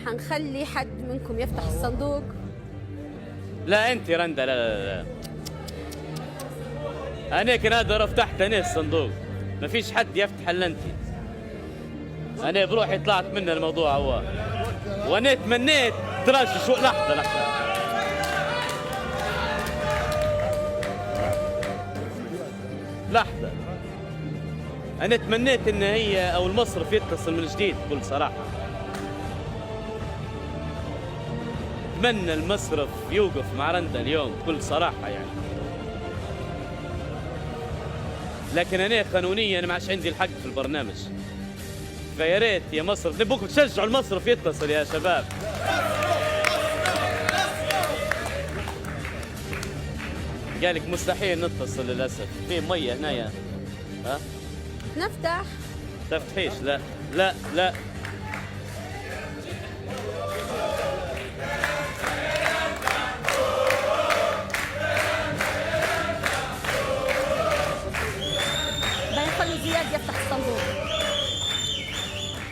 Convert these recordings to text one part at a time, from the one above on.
حنخلي حد منكم يفتح الصندوق. لا انت رندا، لا لا لا، انا كنادر فتحت انا الصندوق، ما فيش حد يفتح الا انت. انا بروحي طلعت من الموضوع هو، وانا تمنيت تراجع شو. لحظه لحظه، انا تمنيت ان هي او المصرف يتصل من جديد بكل صراحه. اتمنى المصرف يوقف مع رندا اليوم بكل صراحه يعني، لكن انا قانونيا ما عادش عندي الحق في البرنامج، فيا ريت يا مصرف نبوكم تشجعوا المصرف يتصل يا شباب. قالك مستحيل نتصل للاسف، في ميه هنايا. ها نفتح. تفتحيش؟ لا لا لا، بنخلي زياد يفتح الصندوق.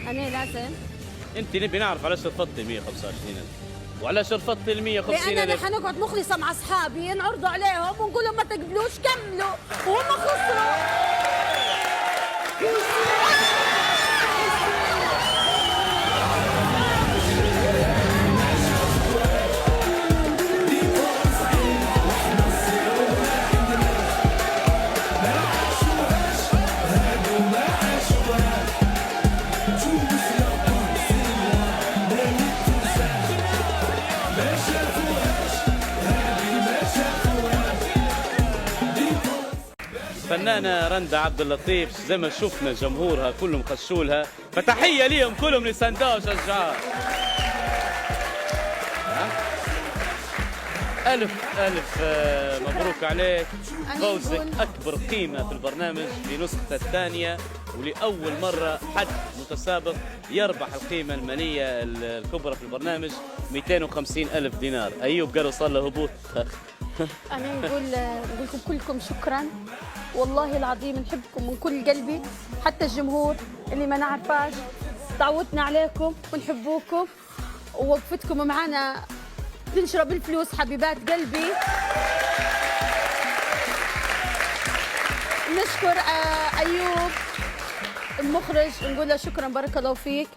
أنا لازم. انت نبي نعرف على شرفطتي 125,000 وعلى شرفطتي ال 150,000. لأن أنا حنقعد مخلصة مع أصحابي نعرضوا عليهم ونقول لهم ما تقبلوش كملوا وهم خسروا. فنانة رندا عبد اللطيف زي ما شفنا جمهورها كلهم خشوا لها، فتحية ليهم كلهم اللي ساندوها وشجعوها. ألف ألف مبروك عليك، فوزك أكبر قيمة في البرنامج في نسخته الثانية، ولأول مرة حد متسابق يربح القيمة المالية الكبرى في البرنامج 250,000 دينار. أيوب قالوا صار له هبوط. أنا نقول لكم كلكم شكرا، والله العظيم نحبكم من كل قلبي، حتى الجمهور اللي ما نعرفاش تعودنا عليكم ونحبوكم، ووقفتكم معنا تنشرب الفلوس حبيبات قلبي. نشكر أيوب المخرج، نقول له شكرا بارك الله فيك.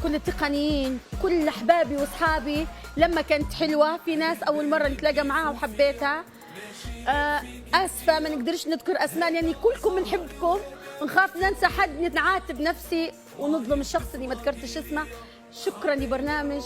كل التقنيين، كل أحبابي وأصحابي، لما كانت حلوة في ناس أول مرة نتلاقى معاها وحبيتها. آسفة ما نقدرش نذكر أسماء لأني كلكم بنحبكم، نخاف ننسى حد نتعاتب نفسي ونظلم الشخص اللي ما ذكرتش اسمه. شكرا لبرنامج